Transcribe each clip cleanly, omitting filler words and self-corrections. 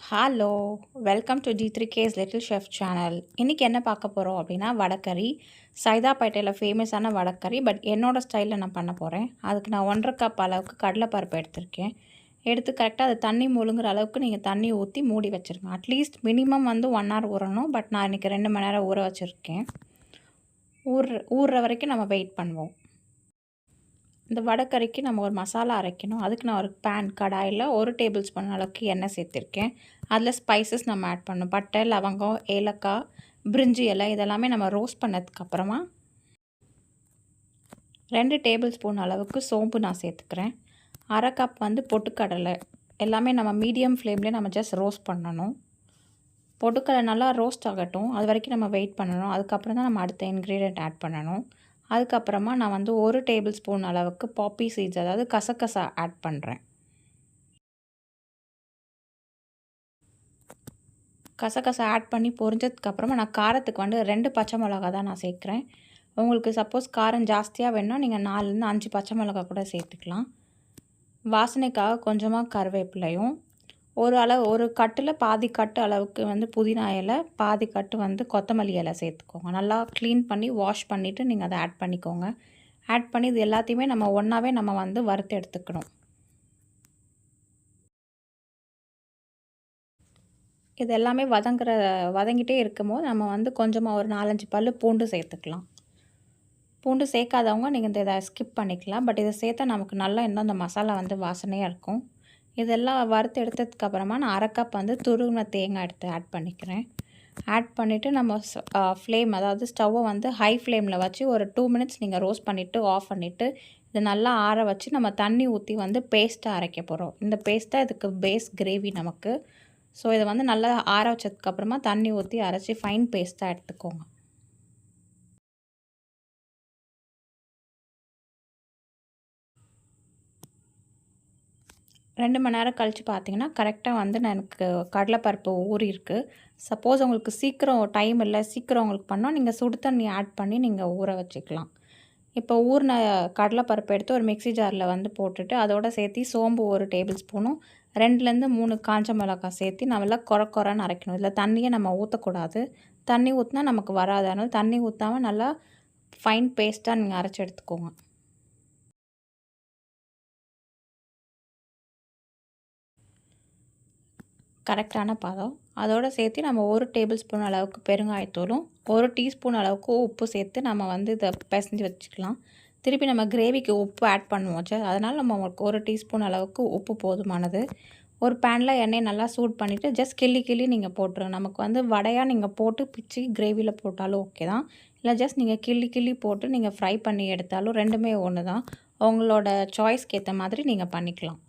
Hello! Welcome to G3K's little chef channel. இன்றைக்கி என்ன பார்க்க போகிறோம் அப்படின்னா, வடைக்கறி. சைதாப்பேட்டையில் ஃபேமஸான வடைக்கறி. பட் என்னோடய ஸ்டைலில் நான் பண்ண போகிறேன். அதுக்கு நான் 1½ கப் அளவுக்கு கடலைப்பருப்பு எடுத்திருக்கேன். எடுத்து கரெக்டாக அது தண்ணி முழுங்குற அளவுக்கு நீங்கள் தண்ணி ஊற்றி மூடி வச்சுருங்க. அட்லீஸ்ட் மினிமம் 1 ஹவர் ஊறணும். பட் நான் இன்றைக்கி 2 மணி நேரம் ஊற வச்சுருக்கேன். ஊறுற வரைக்கும் நம்ம வெயிட் பண்ணுவோம். இந்த வடைக்கறிக்கு நம்ம ஒரு மசாலா அரைக்கணும். அதுக்கு நான் ஒரு கடாயில் 1 டேபிள் ஸ்பூன் அளவுக்கு எண்ணெய் சேர்த்துருக்கேன். அதில் ஸ்பைசஸ் நம்ம ஆட் பண்ணணும். பட்டை, லவங்கம், ஏலக்காய், பிரிஞ்சி இலை இதெல்லாமே நம்ம ரோஸ்ட் பண்ணதுக்கப்புறமா 2 டேபிள் ஸ்பூன் அளவுக்கு சோம்பு நான் சேர்த்துக்கிறேன். 1/2 கப் பொட்டுக்கடலை. எல்லாமே நம்ம மீடியம் ஃப்ளேம்லேயே நம்ம ஜஸ்ட் ரோஸ்ட் பண்ணணும். பொட்டுக்கடலை நல்லா ரோஸ்ட் ஆகட்டும். அது வரைக்கும் நம்ம வெயிட் பண்ணணும். அதுக்கப்புறம் தான் நம்ம அடுத்த இன்க்ரீடியன்ட் ஆட் பண்ணணும். அதுக்கப்புறமா நான் 1 டேபிள் ஸ்பூன் அளவுக்கு பாப்பி சீட்ஸ், அதாவது கசகசா ஆட் பண்ணுறேன். கசகசா ஆட் பண்ணி பொரிஞ்சதுக்கப்புறமா நான் காரத்துக்கு 2 பச்சை மிளகா தான் நான் சேர்க்குறேன். உங்களுக்கு சப்போஸ் காரம் ஜாஸ்தியாக வேணும்னா நீங்கள் 4லேருந்து 5 பச்சை மிளகா கூட சேர்த்துக்கலாம். வாசனைக்காக கொஞ்சமாக கருவேப்பிலையும், ஒரு கட்டில் பாதி கட்டு அளவுக்கு புதினா இலை, பாதி கட்டு கொத்தமல்லி இலை சேர்த்துக்கோங்க. நல்லா க்ளீன் பண்ணி வாஷ் பண்ணிவிட்டு நீங்கள் அதை ஆட் பண்ணிக்கோங்க. ஆட் பண்ணி இது எல்லாத்தையுமே நம்ம ஒன்றாவே நம்ம வறுத்து எடுத்துக்கணும். இது எல்லாமே வதங்கிட்டே இருக்கும்போது நம்ம கொஞ்சமாக ஒரு 4-5 பல் பூண்டு சேர்த்துக்கலாம். பூண்டு சேர்க்காதவங்க நீங்கள் இதை ஸ்கிப் பண்ணிக்கலாம். பட் இதை சேர்த்தா நமக்கு நல்லா இன்னும் அந்த மசாலா வாசனையாக இருக்கும். இதெல்லாம் வறுத்து எடுத்ததுக்கப்புறமா நான் 1/2 கப் துருவின தேங்காய் எடுத்து ஆட் பண்ணிக்கிறேன். ஆட் பண்ணிவிட்டு நம்ம ஃப்ளேம், அதாவது ஸ்டவ்வை ஹை ஃப்ளேமில் வச்சு ஒரு 2 மினிட்ஸ் நீங்கள் ரோஸ்ட் பண்ணிவிட்டு ஆஃப் பண்ணிவிட்டு இதை நல்லா ஆற வச்சு நம்ம தண்ணி ஊற்றி பேஸ்ட்டாக அரைக்க போகிறோம். இந்த பேஸ்ட்டாக இதுக்கு பேஸ் கிரேவி நமக்கு. ஸோ இதை நல்லா ஆற வச்சதுக்கப்புறமா தண்ணி ஊற்றி அரைச்சி ஃபைன் பேஸ்ட்டாக எடுத்துக்கோங்க. ரெண்டு மணி நேரம் கழித்து பார்த்தீங்கன்னா கரெக்டாக எனக்கு கடலைப்பருப்பு ஊறியிருக்கு. சப்போஸ் உங்களுக்கு சீக்கிரம் டைம் இல்லை, சீக்கிரம் உங்களுக்கு பண்ணால் நீங்கள் சுடு தண்ணி ஆட் பண்ணி நீங்கள் ஊற வச்சுக்கலாம். இப்போ ஊறின கடலைப்பருப்பு எடுத்து ஒரு மிக்ஸி ஜாரில் போட்டுட்டு அதோடு சேர்த்து சோம்பு 1 டேபிள் ஸ்பூனும் 2லேருந்து 3 காஞ்ச மிளகாய் சேர்த்து நல்லா கொரன்னு அரைக்கணும். இதில் தண்ணியை நம்ம ஊற்றக்கூடாது. தண்ணி ஊற்றினா நமக்கு வராது. அதனால் தண்ணி ஊற்றாமல் நல்லா ஃபைன் பேஸ்ட்டாக நீங்கள் அரைச்சி எடுத்துக்கோங்க. கரெக்டான பதம். அதோடு சேர்த்து நம்ம 1 டேபிள் ஸ்பூன் அளவுக்கு பெருங்காயத்தூளும் 1 டீஸ்பூன் அளவுக்கு உப்பு சேர்த்து நம்ம இதை பிசைஞ்சு வச்சுக்கலாம். திருப்பி நம்ம கிரேவிக்கு உப்பு ஆட் பண்ணுவோம். அதனால் நம்ம 1 டீஸ்பூன் அளவுக்கு உப்பு போதுமானது. ஒரு பேனில் எண்ணெய் நல்லா சூட் பண்ணிவிட்டு ஜஸ்ட் கிள்ளி நீங்கள் போட்டுருங்க. நமக்கு வடையாக நீங்கள் போட்டு பிச்சு கிரேவியில் போட்டாலும் ஓகே தான். இல்லை ஜஸ்ட் நீங்கள் கிள்ளி போட்டு நீங்கள் ஃப்ரை பண்ணி எடுத்தாலும் ரெண்டுமே ஒன்று தான். உங்களோட சாய்ஸ்க்கு ஏற்ற மாதிரி நீங்கள் பண்ணிக்கலாம்.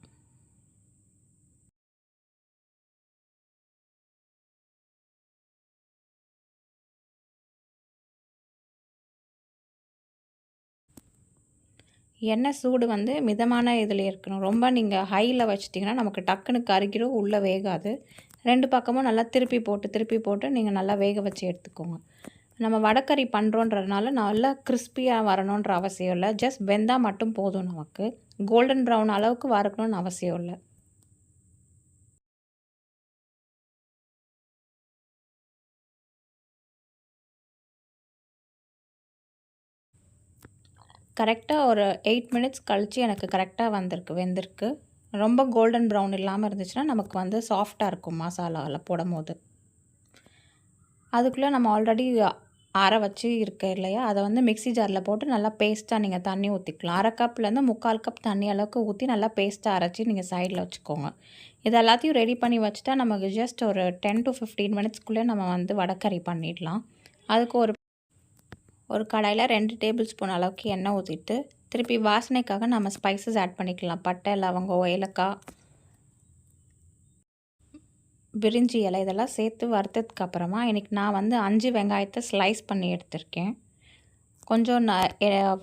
எண்ணெய் சூடு மிதமான இதில் இருக்கணும். ரொம்ப நீங்கள் ஹையில் வச்சிட்டிங்கன்னா நமக்கு டக்குன்னு கருகிடும், உள்ளே வேகாது. 2 பக்கமும் நல்லா திருப்பி போட்டு நீங்கள் நல்லா வேக வச்சு எடுத்துக்கோங்க. நம்ம வடைக்கறி பண்ணுறோன்றதுனால நல்லா கிறிஸ்பியாக வரணுன்ற அவசியம் இல்லை. ஜஸ்ட் வெந்தால் மட்டும் போதும். நமக்கு கோல்டன் ப்ரௌன் அளவுக்கு வறுக்கணும்னு அவசியம் இல்லை. கரெக்டாக ஒரு 8 மினிட்ஸ் கழித்து எனக்கு கரெக்டாக வெந்திருக்கு. ரொம்ப கோல்டன் ப்ரௌன் இல்லாமல் இருந்துச்சுன்னா நமக்கு சாஃப்டாக இருக்கும் மசாலாவில் போடும்போது. அதுக்குள்ளே நம்ம ஆல்ரெடி அர வச்சு இருக்க இல்லையா, அதை மிக்ஸி ஜாரில் போட்டு நல்லா பேஸ்ட்டாக நீங்கள் தண்ணி ஊற்றிக்கலாம். 1/2 கப்லேருந்து 3/4 கப் தண்ணி அளவுக்கு ஊற்றி நல்லா பேஸ்ட்டாக அரைச்சி நீங்கள் சைடில் வச்சுக்கோங்க. இது எல்லாத்தையும் ரெடி பண்ணி வச்சுட்டா நமக்கு ஜஸ்ட் ஒரு 10 to 15 மினிட்ஸ்க்குள்ளே நம்ம வடைக்கறி பண்ணிடலாம். அதுக்கு ஒரு கடாயில் 2 டேபிள் ஸ்பூன் அளவுக்கு எண்ணெய் ஊற்றிட்டு திருப்பி வாசனைக்காக நம்ம ஸ்பைசஸ் ஆட் பண்ணிக்கலாம். பட்டை, லவங்கம், ஏலக்காய், பிரிஞ்சி இலை இதெல்லாம் சேர்த்து வறுத்ததுக்கப்புறமா இன்றைக்கி நான் 5 வெங்காயத்தை ஸ்லைஸ் பண்ணி எடுத்திருக்கேன். கொஞ்சம்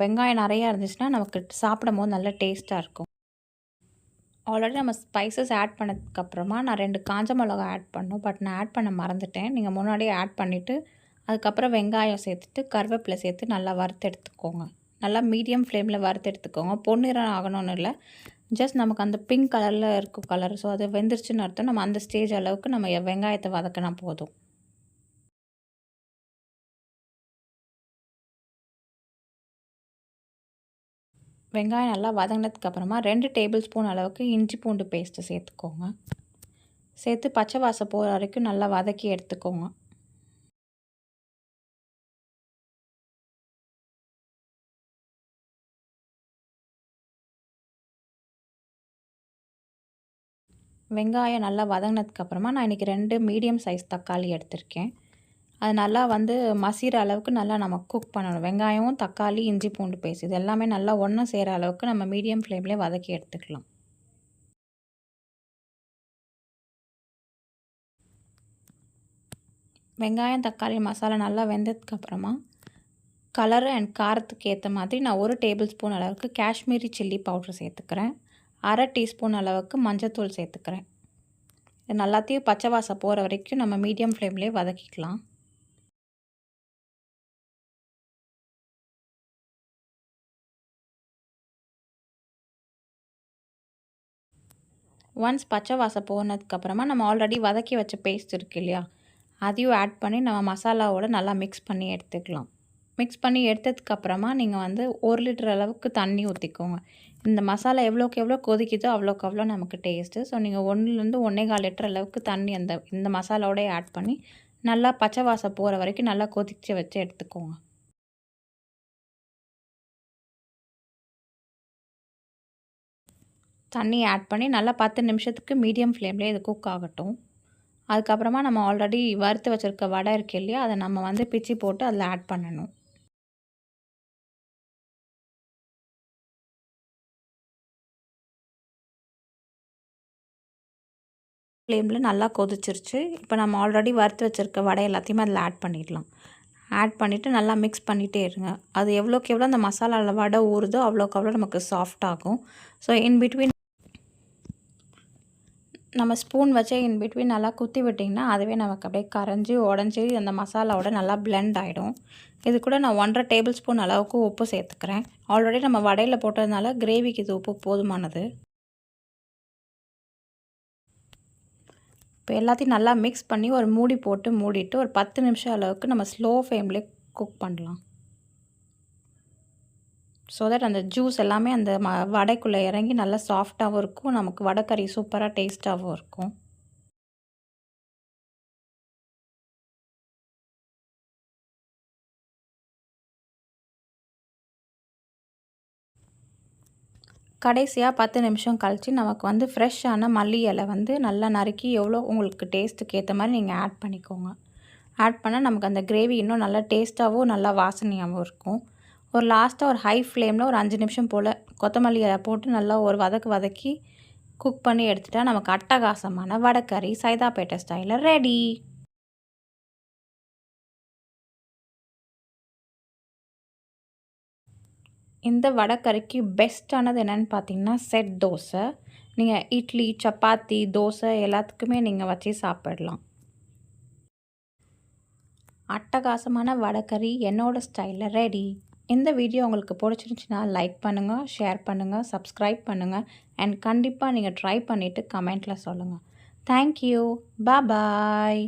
வெங்காயம் நிறையா இருந்துச்சுன்னா நமக்கு சாப்பிடும் போது நல்லா டேஸ்ட்டாக இருக்கும். ஆல்ரெடி நம்ம ஸ்பைசஸ் ஆட் பண்ணதுக்கப்புறமா நான் 2 காஞ்ச மிளகா ஆட் பண்ணோம். பட் நான் ஆட் பண்ண மறந்துட்டேன். நீங்கள் முன்னாடியே ஆட் பண்ணிவிட்டு அதுக்கப்புறம் வெங்காயம் சேர்த்துட்டு கருவேப்பிலை சேர்த்து நல்லா வறுத்து எடுத்துக்கோங்க. நல்லா மீடியம் ஃப்ளேமில் வறுத்து எடுத்துக்கோங்க. பொன்னிறம் ஆகணும்னு இல்லை, ஜஸ்ட் நமக்கு அந்த பிங்க் கலரில் இருக்கும் கலர். ஸோ அது வெந்துருச்சுன்னு அர்த்தம். நம்ம அந்த ஸ்டேஜ் அளவுக்கு நம்ம வெங்காயத்தை வதக்கினா போதும். வெங்காயம் நல்லா வதங்கினதுக்கப்புறமா 2 டேபிள் ஸ்பூன் அளவுக்கு இஞ்சி பூண்டு பேஸ்ட்டு சேர்த்துக்கோங்க. சேர்த்து பச்சை வாசம் போகிற வரைக்கும் நல்லா வதக்கி எடுத்துக்கோங்க. வெங்காயம் நல்லா வதங்கினதுக்கப்புறமா நான் இன்றைக்கி 2 மீடியம் சைஸ் தக்காளி எடுத்திருக்கேன். அது நல்லா மசிகிற அளவுக்கு நல்லா நம்ம குக் பண்ணணும். வெங்காயமும் தக்காளி இஞ்சி பூண்டு பேஸ்ட் இது எல்லாமே நல்லா ஒன்று சேர அளவுக்கு நம்ம மீடியம் ஃப்ளேம்லேயே வதக்கி எடுத்துக்கலாம். வெங்காயம் தக்காளி மசாலா நல்லா வெந்ததுக்கப்புறமா கலரு அண்ட் காரத்துக்கு ஏற்ற மாதிரி நான் 1 டேபிள் ஸ்பூன் அளவுக்கு காஷ்மீரி சில்லி பவுடர் சேர்த்துக்கிறேன். 1/2 டீஸ்பூன் அளவுக்கு மஞ்சத்தூள் சேர்த்துக்கிறேன். இது நல்லாத்தையும் பச்சை வாசம் போகிற வரைக்கும் நம்ம மீடியம் ஃப்ளேம்லேயே வதக்கிக்கலாம். ஒன்ஸ் பச்சை வாசம் போனதுக்கப்புறமா நம்ம ஆல்ரெடி வதக்கி வச்ச பேஸ்ட் இருக்குது இல்லையா, அதையும் ஆட் பண்ணி நம்ம மசாலாவோட நல்லா மிக்ஸ் பண்ணி எடுத்துக்கலாம். மிக்ஸ் பண்ணி எடுத்ததுக்கப்புறமா நீங்கள் 1 லிட்டர் அளவுக்கு தண்ணி ஊற்றிக்கோங்க. இந்த மசாலா எவ்வளோக்கு எவ்வளோ கொதிக்குதோ அவ்வளோக்கு அவ்வளோ நமக்கு டேஸ்ட்டு. ஸோ நீங்கள் 1லேருந்து 1.25 லிட்டர் அளவுக்கு தண்ணி இந்த மசாலாவோடய ஆட் பண்ணி நல்லா பச்சை வாசம் போகிற வரைக்கும் நல்லா கொதிச்சு வச்சு எடுத்துக்கோங்க. தண்ணி ஆட் பண்ணி நல்லா 10 நிமிஷத்துக்கு மீடியம் ஃப்ளேம்லேயே இது குக் ஆகட்டும். அதுக்கப்புறமா நம்ம ஆல்ரெடி வறுத்து வச்சுருக்க வடை இருக்குது இல்லையா, அதை நம்ம பிச்சு போட்டு அதில் ஆட் பண்ணணும். ஃப்ளேமில் நல்லா கொதிச்சிருச்சு. இப்போ நம்ம ஆல்ரெடி வறுத்து வச்சுருக்க வடை எல்லாத்தையுமே அதில் ஆட் பண்ணிடலாம். ஆட் பண்ணிவிட்டு நல்லா மிக்ஸ் பண்ணிகிட்டே இருங்க. அது எவ்வளோக்கு எவ்வளோ அந்த மசாலாவில் வடை ஊறுதோ அவ்வளோக்கு அவ்வளோ நமக்கு சாஃப்ட் ஆகும். ஸோ இன்பிட்வீன் நம்ம ஸ்பூன் வச்சு இன்பிட்வீன் நல்லா குத்தி விட்டிங்கன்னா அதுவே நமக்கு அப்படியே கரைஞ்சி உடஞ்சி அந்த மசாலாவோட நல்லா பிளெண்ட் ஆகிடும். இது கூட நான் 1.5 டேபிள் ஸ்பூன் அளவுக்கு உப்பு சேர்த்துக்கிறேன். ஆல்ரெடி நம்ம வடையில் போட்டதுனால கிரேவிக்கு இது உப்பு போதுமானது. இப்போ எல்லாத்தையும் நல்லா மிக்ஸ் பண்ணி ஒரு மூடி போட்டு மூடிட்டு ஒரு 10 நிமிஷம் அளவுக்கு நம்ம ஸ்லோ ஃப்ளேம்லேயே குக் பண்ணலாம். ஸோ தட் அந்த ஜூஸ் எல்லாமே அந்த வடைக்குள்ளே இறங்கி நல்லா சாஃப்டாகவும் இருக்கும். நமக்கு வடைக்கறி சூப்பராக டேஸ்ட்டாகவும் இருக்கும். கடைசியாக 10 நிமிஷம் கழித்து நமக்கு ஃப்ரெஷ்ஷான மல்லி இலை நல்லா நறுக்கி எவ்வளோ உங்களுக்கு டேஸ்ட்டுக்கு ஏற்ற மாதிரி நீங்கள் ஆட் பண்ணிக்கோங்க. ஆட் பண்ணால் நமக்கு அந்த கிரேவி இன்னும் நல்லா டேஸ்ட்டாகவும் நல்லா வாசனையாகவும் இருக்கும். ஒரு லாஸ்ட்டாக ஒரு ஹை ஃப்ளேமில் ஒரு 5 நிமிஷம் போல் கொத்தமல்லி இலை போட்டு நல்லா ஒரு வதக்கி குக் பண்ணி எடுத்துட்டா நமக்கு அட்டகாசமான வடைக்கறி சைதாப்பேட்டை ஸ்டைலில் ரெடி. இந்த வடைக்கறிக்கு பெஸ்ட்டானது என்னென்னு பார்த்தீங்கன்னா செட் தோசை. நீங்கள் இட்லி, சப்பாத்தி, தோசை எல்லாத்துக்குமே நீங்கள் வச்சு சாப்பிடலாம். அட்டகாசமான வடைக்கறி என்னோடய ஸ்டைலில் ரெடி. இந்த வீடியோ உங்களுக்கு பிடிச்சிருந்துச்சின்னா லைக் பண்ணுங்கள், ஷேர் பண்ணுங்கள், சப்ஸ்கிரைப் பண்ணுங்கள் அண்ட் கண்டிப்பாக நீங்கள் ட்ரை பண்ணிவிட்டு கமெண்ட்டில் சொல்லுங்கள். தேங்க்யூ. பாய்.